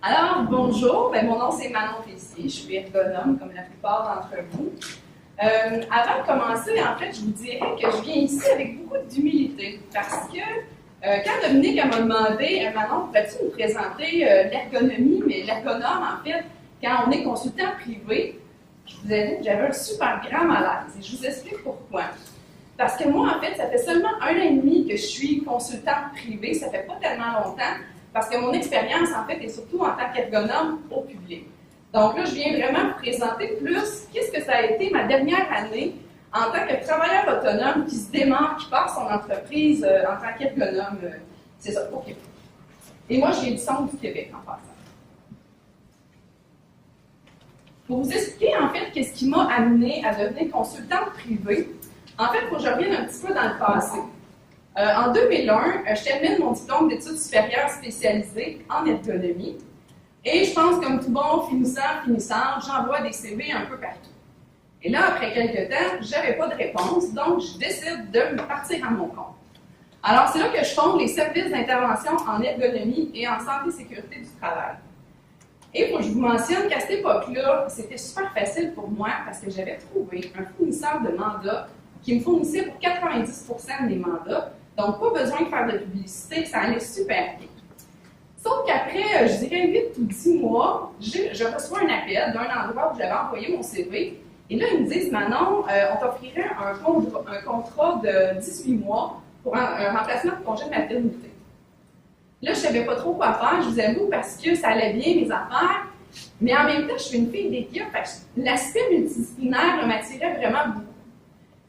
Alors, bonjour, mon nom c'est Manon Tessier, je suis ergonome comme la plupart d'entre vous. Avant de commencer, en fait, je vous dirais que je viens ici avec beaucoup d'humilité parce que quand Dominique m'a demandé, Manon, pourrais-tu nous présenter l'ergonomie, mais l'ergonome, en fait, quand on est consultant privé, je vous ai dit que j'avais un super grand malaise et je vous explique pourquoi. Parce que moi, en fait, ça fait seulement 1 an et demi que je suis consultante privée, ça fait pas tellement longtemps, parce que mon expérience, en fait, est surtout en tant qu'ergonome au public. Donc là, je viens vraiment vous présenter plus qu'est-ce que ça a été ma dernière année en tant que travailleur autonome qui se démarre, qui part son entreprise en tant qu'ergonome. C'est ça, au Québec. Et moi, je viens du centre du Québec, en passant. Pour vous expliquer, en fait, qu'est-ce qui m'a amené à devenir consultante privée, en fait, il faut que je revienne un petit peu dans le passé. En 2001, je termine mon diplôme d'études supérieures spécialisées en ergonomie. Et je pense, comme tout bon finissant, j'envoie des CV un peu partout. Et là, après quelques temps, je n'avais pas de réponse, donc je décide de me partir à mon compte. Alors, c'est là que je fonde les services d'intervention en ergonomie et en santé et sécurité du travail. Et pour que je vous mentionne qu'à cette époque-là, c'était super facile pour moi parce que j'avais trouvé un fournisseur de mandats qui me fournissait pour 90% de mes mandats. Donc, pas besoin de faire de publicité, ça allait super bien. Sauf qu'après, je dirais 8 ou 10 mois, je reçois un appel d'un endroit où j'avais envoyé mon CV. Et là, ils me disent, Manon, on t'offrirait un contrat de 18 mois pour un remplacement de congé de maternité. Là, je ne savais pas trop quoi faire, je vous avoue, parce que ça allait bien, mes affaires. Mais en même temps, je suis une fille d'équipe. L'aspect multidisciplinaire m'attirait vraiment beaucoup.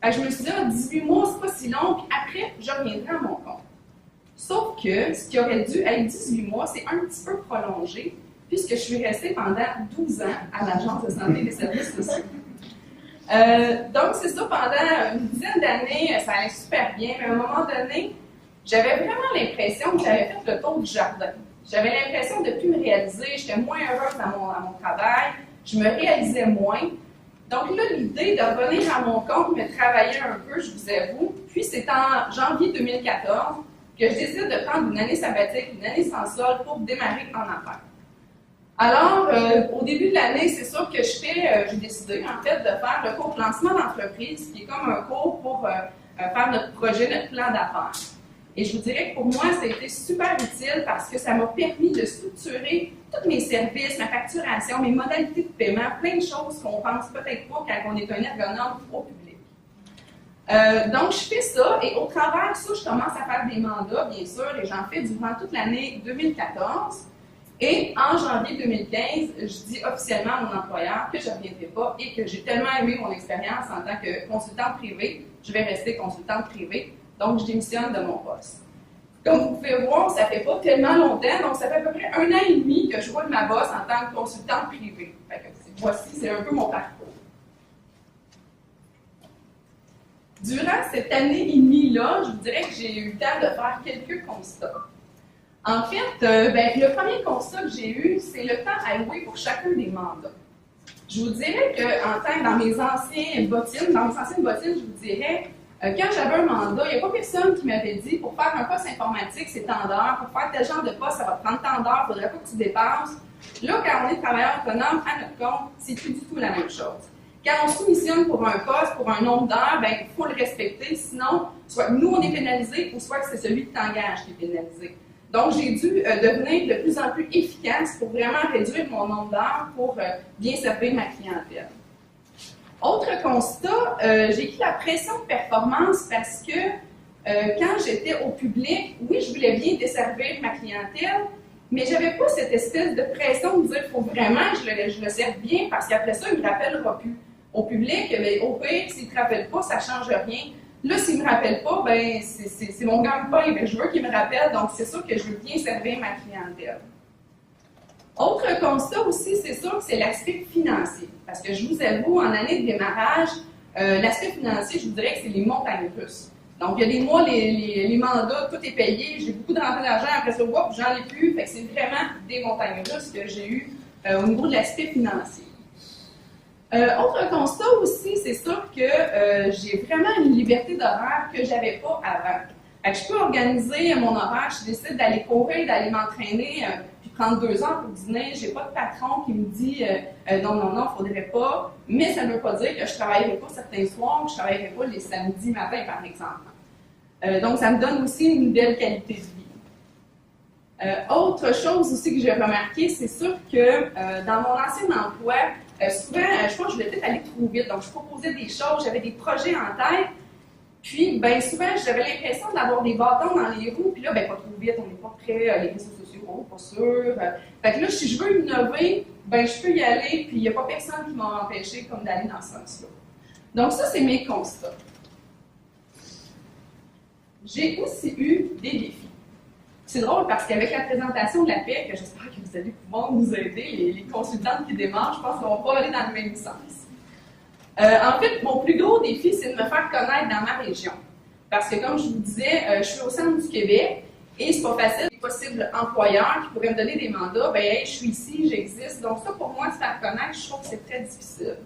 Je me suis dit, 18 mois, c'est pas si long, puis après, je reviendrai à mon compte. Sauf que ce qui aurait dû être 18 mois, c'est un petit peu prolongé, puisque je suis restée pendant 12 ans à l'Agence de santé et des services sociaux. Donc, c'est ça, pendant une dizaine d'années, ça allait super bien, mais à un moment donné, j'avais vraiment l'impression que j'avais fait le tour du jardin. J'avais l'impression de ne plus me réaliser, j'étais moins heureuse à mon travail, je me réalisais moins. Donc là, l'idée de revenir à mon compte, me travailler un peu, je vous avoue. Puis c'est en janvier 2014 que je décide de prendre une année sabbatique, une année sans solde pour démarrer en affaires. Alors, au début de l'année, c'est sûr que j'ai décidé en fait de faire le cours de lancement d'entreprise, qui est comme un cours pour faire notre projet, notre plan d'affaires. Et je vous dirais que pour moi, ça a été super utile parce que ça m'a permis de structurer tous mes services, ma facturation, mes modalités de paiement, plein de choses qu'on pense peut-être pas quand on est un ergonome au public. Donc, je fais ça et au travers de ça, je commence à faire des mandats, bien sûr, et j'en fais durant toute l'année 2014. Et en janvier 2015, je dis officiellement à mon employeur que je ne reviendrai pas et que j'ai tellement aimé mon expérience en tant que consultante privée, je vais rester consultante privée. Donc, je démissionne de mon poste. Comme vous pouvez voir, ça ne fait pas tellement longtemps, donc ça fait à peu près 1 an et demi que je roule ma bosse en tant que consultante privée. Voici, c'est un peu mon parcours. Durant cette année et demie-là, je vous dirais que j'ai eu le temps de faire quelques constats. En fait, le premier constat que j'ai eu, c'est le temps alloué pour chacun des mandats. Je vous dirais que dans mes anciennes bottines, je vous dirais, quand j'avais un mandat, il n'y a pas personne qui m'avait dit pour faire un poste informatique, c'est tant d'heures, pour faire tel genre de poste, ça va prendre tant d'heures, il ne faudrait pas que tu dépenses. Là, quand on est travailleur autonome, à notre compte, c'est plus du tout la même chose. Quand on soumissionne pour un poste, pour un nombre d'heures, il faut le respecter, sinon, soit nous on est pénalisé, ou soit que c'est celui qui t'engage qui est pénalisé. Donc, j'ai dû devenir de plus en plus efficace pour vraiment réduire mon nombre d'heures pour bien servir ma clientèle. Autre constat, j'ai pris la pression de performance parce que quand j'étais au public, oui, je voulais bien desservir ma clientèle, mais je n'avais pas cette espèce de pression de dire qu'il faut vraiment que je le serve bien parce qu'après ça, il ne me rappellera plus. Au public, au pire, s'il ne te rappelle pas, ça ne change rien. Là, s'il ne me rappelle pas, c'est mon gagne-pain, je veux qu'il me rappelle, donc c'est sûr que je veux bien servir ma clientèle. Autre constat aussi, c'est sûr que c'est l'aspect financier. Parce que je vous avoue, en année de démarrage, l'aspect financier, je vous dirais que c'est les montagnes russes. Donc, il y a des mois, les mandats, tout est payé, j'ai beaucoup de rentrées d'argent, après ça, j'en ai plus. Fait que c'est vraiment des montagnes russes que j'ai eues au niveau de l'aspect financier. Autre constat aussi, c'est sûr que j'ai vraiment une liberté d'horaire que je n'avais pas avant. Fait que je peux organiser mon horaire, je décide d'aller courir, d'aller m'entraîner, puis prendre 2 heures pour dîner, j'ai pas de patron qui me dit non, non, non, faudrait pas, mais ça ne veut pas dire que je travaillerai pas certains soirs, que je travaillerai pas les samedis matins, par exemple. Donc, ça me donne aussi une belle qualité de vie. Autre chose aussi que j'ai remarqué, c'est sûr que dans mon ancien emploi, souvent, je pense que je voulais peut-être aller trop vite, donc je proposais des choses, j'avais des projets en tête, puis bien souvent, j'avais l'impression d'avoir des bâtons dans les roues, puis là, ben pas trop vite, on n'est pas prêt, les réseaux sociaux, pas sûr. Fait que là, si je veux innover, ben je peux y aller, puis il n'y a pas personne qui m'a empêché comme d'aller dans ce sens-là. Donc ça, c'est mes constats. J'ai aussi eu des défis. C'est drôle parce qu'avec la présentation de la PEC, j'espère que vous allez pouvoir nous aider, les consultantes qui démarrent, je pense qu'on va pas aller dans le même sens. En fait, mon plus gros défi, c'est de me faire connaître dans ma région. Parce que, comme je vous disais, je suis au centre du Québec et c'est pas facile. Les possibles employeurs qui pourraient me donner des mandats, ben hey, je suis ici, j'existe. Donc ça, pour moi, se faire connaître, je trouve que c'est très difficile.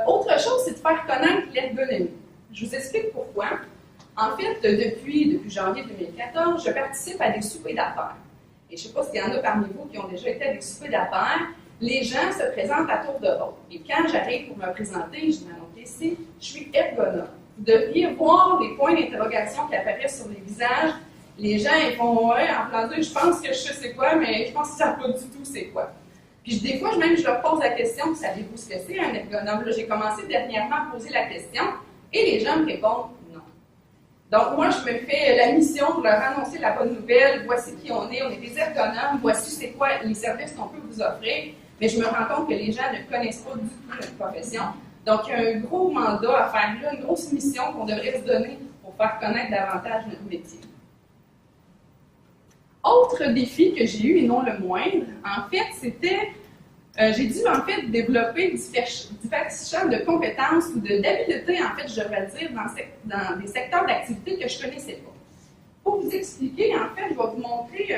Autre chose, c'est de faire connaître l'ergonomie. Je vous explique pourquoi. En fait, depuis janvier 2014, je participe à des soupers d'affaires. Et je ne sais pas s'il y en a parmi vous qui ont déjà été à des soupers d'affaires. Les gens se présentent à tour de rôle. Et quand j'arrive pour me présenter, je dis « donc ici, je suis ergonome ». Vous devriez voir les points d'interrogation qui apparaissent sur les visages. Les gens, ils font « ouais, en plan de, je pense que je sais c'est quoi, mais je pense que ça ne savent pas du tout c'est quoi ». Puis des fois, je leur pose la question « savez-vous ce que c'est un ergonome ?» Là, j'ai commencé dernièrement à poser la question et les gens me répondent « non ». Donc, moi, je me fais la mission de leur annoncer la bonne nouvelle. Voici qui on est des ergonomes. Voici c'est quoi les services qu'on peut vous offrir. Mais je me rends compte que les gens ne connaissent pas du tout notre profession. Donc, il y a un gros mandat à faire là, une grosse mission qu'on devrait se donner pour faire connaître davantage notre métier. Autre défi que j'ai eu, et non le moindre, en fait, c'était, j'ai dû en fait développer divers champs de compétences ou d'habiletés, en fait, je devrais dire, dans des secteurs d'activité que je ne connaissais pas. Pour vous expliquer, en fait, je vais vous montrer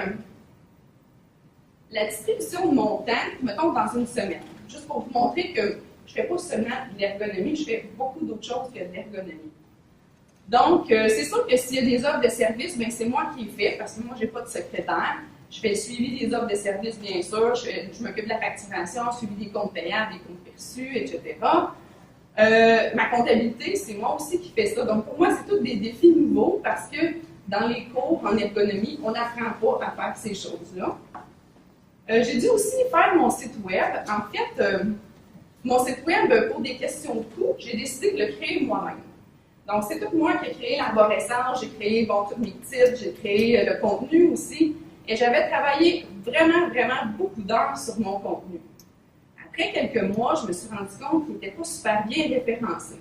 la distribution de mon temps, mettons, dans une semaine. Juste pour vous montrer que je ne fais pas seulement de l'ergonomie, je fais beaucoup d'autres choses que de l'ergonomie. Donc, c'est sûr que s'il y a des offres de services, bien, c'est moi qui les fais, parce que moi, je n'ai pas de secrétaire. Je fais le suivi des offres de services, bien sûr. Je m'occupe de la facturation, suivi des comptes payables, des comptes perçus, etc. Ma comptabilité, c'est moi aussi qui fais ça. Donc, pour moi, c'est tous des défis nouveaux, parce que dans les cours en ergonomie, on n'apprend pas à faire ces choses-là. J'ai dû aussi faire mon site web. En fait, mon site web, pour des questions de coût, j'ai décidé de le créer moi-même. Donc, c'est tout moi qui ai créé l'arborescence, j'ai créé tous mes titres, j'ai créé le contenu aussi. Et j'avais travaillé vraiment, vraiment beaucoup d'heures sur mon contenu. Après quelques mois, je me suis rendu compte qu'il n'était pas super bien référencé.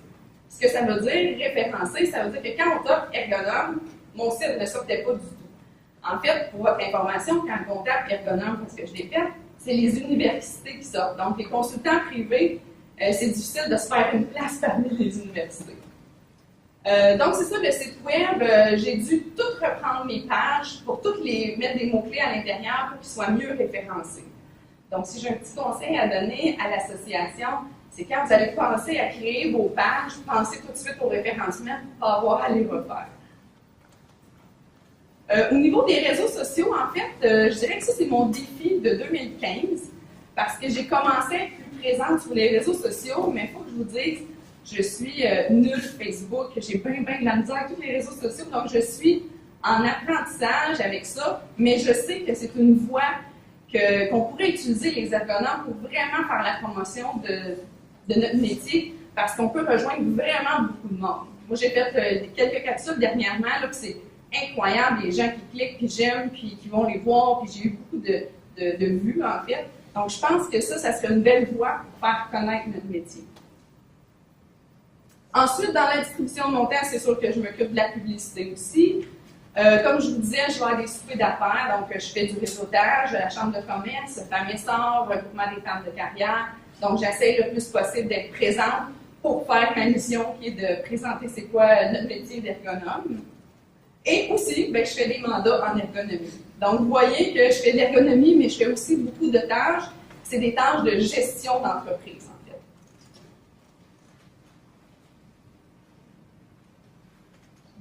Ce que ça veut dire, référencé, ça veut dire que quand on tape ergonome, mon site ne sortait pas du tout. En fait, pour votre information, quand on tape ergonome, parce que je l'ai fait, c'est les universités qui sortent. Donc, les consultants privés, c'est difficile de se faire une place parmi les universités. Donc, c'est ça, le site web, j'ai dû tout reprendre mes pages pour toutes les mettre des mots-clés à l'intérieur pour qu'ils soient mieux référencés. Donc, si j'ai un petit conseil à donner à l'association, c'est quand vous allez penser à créer vos pages, pensez tout de suite au référencement pour pas avoir à les refaire. Au niveau des réseaux sociaux, en fait, je dirais que ça, c'est mon défi de 2015, parce que j'ai commencé à être plus présente sur les réseaux sociaux, mais il faut que je vous dise, je suis nulle Facebook, j'ai bien de la misère avec tous les réseaux sociaux, donc je suis en apprentissage avec ça, mais je sais que c'est une voie qu'on pourrait utiliser les ergonomes pour vraiment faire la promotion de notre métier, parce qu'on peut rejoindre vraiment beaucoup de monde. Moi, j'ai fait quelques capsules dernièrement, là, puis c'est incroyable, les gens qui cliquent, puis j'aime, puis qui vont les voir, puis j'ai eu beaucoup de vues, en fait. Donc, je pense que ça serait une belle voie pour faire connaître notre métier. Ensuite, dans la distribution de mon temps, c'est sûr que je m'occupe de la publicité aussi. Comme je vous disais, je vais à des soupers d'affaires, donc je fais du réseautage, la chambre de commerce, famille sort, regroupement des femmes de carrière. Donc, j'essaie le plus possible d'être présente pour faire ma mission qui est de présenter c'est quoi notre métier d'ergonome. Et aussi, bien, je fais des mandats en ergonomie. Donc, vous voyez que je fais de l'ergonomie, mais je fais aussi beaucoup de tâches. C'est des tâches de gestion d'entreprise, en fait.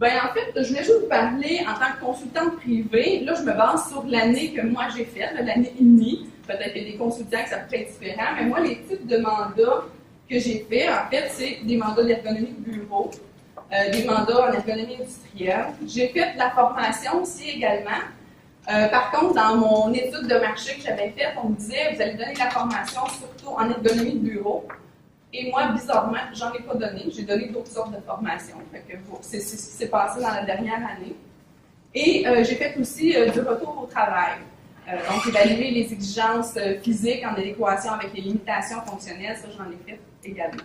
Ben, en fait, je voulais juste vous parler en tant que consultante privée. Là, je me base sur l'année que moi j'ai faite, l'année INI. Peut-être qu'il y a des consultants que ça peut être différent, mais moi, les types de mandats que j'ai faits, en fait, c'est des mandats d'ergonomie de bureau, des mandats en ergonomie industrielle. J'ai fait de la formation aussi également. Par contre, dans mon étude de marché que j'avais faite, on me disait, vous allez donner de la formation surtout en ergonomie de bureau. Et moi, bizarrement, j'en ai pas donné. J'ai donné d'autres sortes de formations. C'est ce qui s'est passé dans la dernière année. Et j'ai fait aussi du retour au travail. Donc, évaluer les exigences physiques en adéquation avec les limitations fonctionnelles, ça, j'en ai fait également.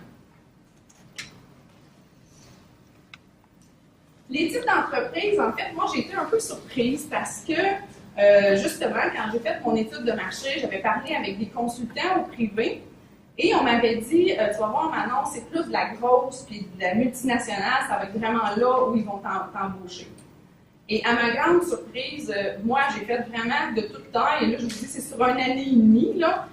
Les types d'entreprises, en fait, moi, j'ai été un peu surprise parce que, justement, quand j'ai fait mon étude de marché, j'avais parlé avec des consultants au privé et on m'avait dit, tu vas voir, Manon, c'est plus de la grosse puis de la multinationale, ça va être vraiment là où ils vont t'embaucher. Et à ma grande surprise, moi, j'ai fait vraiment de toute taille, et là, je vous dis, c'est sur une année et demie, là.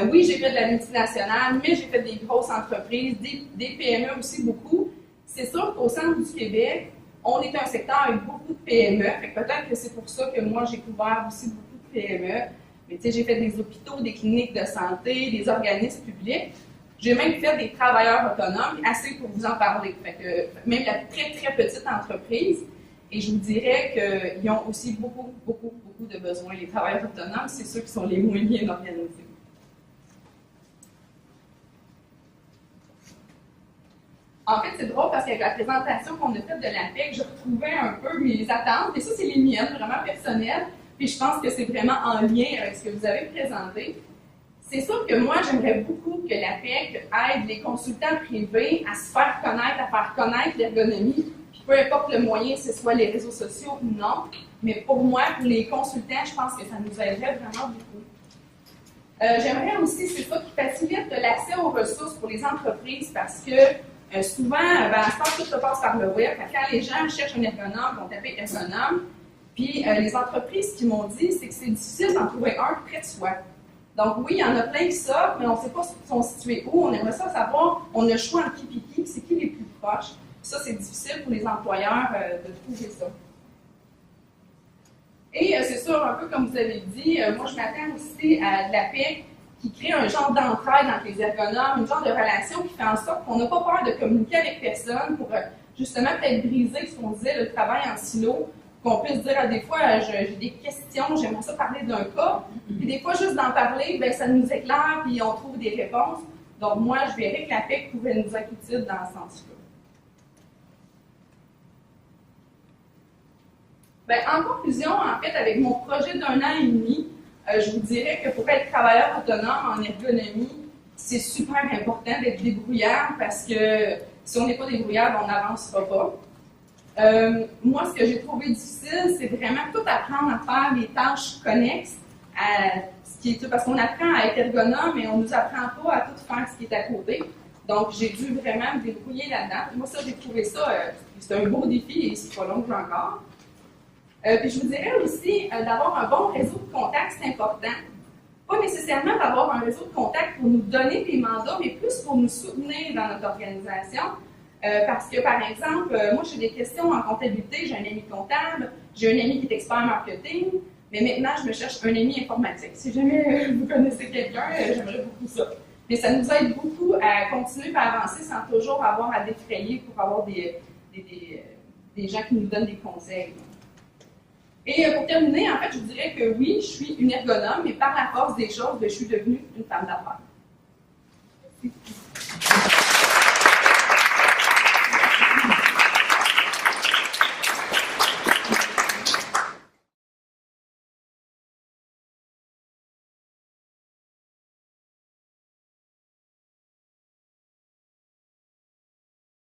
Oui, j'ai fait de la multinationale, mais j'ai fait des grosses entreprises, des PME aussi beaucoup. C'est sûr qu'au centre du Québec, on est un secteur avec beaucoup de PME, fait que peut-être que c'est pour ça que moi, j'ai couvert aussi beaucoup de PME. Mais tu sais, j'ai fait des hôpitaux, des cliniques de santé, des organismes publics. J'ai même fait des travailleurs autonomes, assez pour vous en parler. Fait que même la très, très petite entreprise, et je vous dirais qu'ils ont aussi beaucoup de besoins. Les travailleurs autonomes, c'est ceux qui sont les moins bien organisés. En fait, c'est drôle parce qu'avec la présentation qu'on a faite de l'APEC, je retrouvais un peu mes attentes, et ça, c'est les miennes, vraiment personnelles, puis je pense que c'est vraiment en lien avec ce que vous avez présenté. C'est sûr que moi, j'aimerais beaucoup que l'APEC aide les consultants privés à se faire connaître, à faire connaître l'ergonomie, puis peu importe le moyen, ce soit les réseaux sociaux ou non, mais pour moi, pour les consultants, je pense que ça nous aiderait vraiment beaucoup. J'aimerais aussi, c'est ça qui facilite l'accès aux ressources pour les entreprises parce que souvent, à ce temps, tout se passe par le web. Quand les gens cherchent un ergonome, ils vont taper ergonome. Puis les entreprises, ce qu'ils m'ont dit, c'est que c'est difficile d'en trouver un près de soi. Donc oui, il y en a plein qui sortent, mais on ne sait pas où ils sont situés où. On aimerait ça savoir, on a le choix en qui et qui, c'est qui les plus proches. Ça, c'est difficile pour les employeurs de trouver ça. Et c'est sûr, un peu comme vous avez dit, moi je m'attends aussi à de l'APEC qui crée un genre d'entraide entre les ergonomes, une genre de relation qui fait en sorte qu'on n'a pas peur de communiquer avec personne pour justement peut-être briser ce qu'on disait, le travail en silo, qu'on puisse dire à des fois, j'ai des questions, j'aimerais ça parler d'un cas, puis des fois juste d'en parler, ben, ça nous éclaire, puis on trouve des réponses. Donc moi, je verrais que l'APEC pouvait nous être utile dans ce sens-là. Ben, en conclusion, en fait, avec mon projet d'1 an et demi, je vous dirais que pour être travailleur autonome en ergonomie, c'est super important d'être débrouillard parce que si on n'est pas débrouillard, on n'avancera pas. Moi, ce que j'ai trouvé difficile, c'est vraiment tout apprendre à faire les tâches connexes, parce qu'on apprend à être ergonome, mais on ne nous apprend pas à tout faire ce qui est à côté. Donc, j'ai dû vraiment me débrouiller là-dedans. Moi, ça, j'ai trouvé ça, c'est un beau défi et c'est pas long encore. Puis je vous dirais aussi, d'avoir un bon réseau de contacts, c'est important. Pas nécessairement d'avoir un réseau de contacts pour nous donner des mandats, mais plus pour nous soutenir dans notre organisation. Parce que, par exemple, moi, j'ai des questions en comptabilité, j'ai un ami comptable, j'ai un ami qui est expert marketing, mais maintenant, je me cherche un ami informatique. Si jamais vous connaissez quelqu'un, j'aimerais beaucoup ça. Mais ça nous aide beaucoup à continuer à avancer sans toujours avoir à défrayer pour avoir des gens qui nous donnent des conseils. Et pour terminer, en fait, je vous dirais que oui, je suis une ergonome, mais par la force des choses, je suis devenue une femme d'affaires. Merci.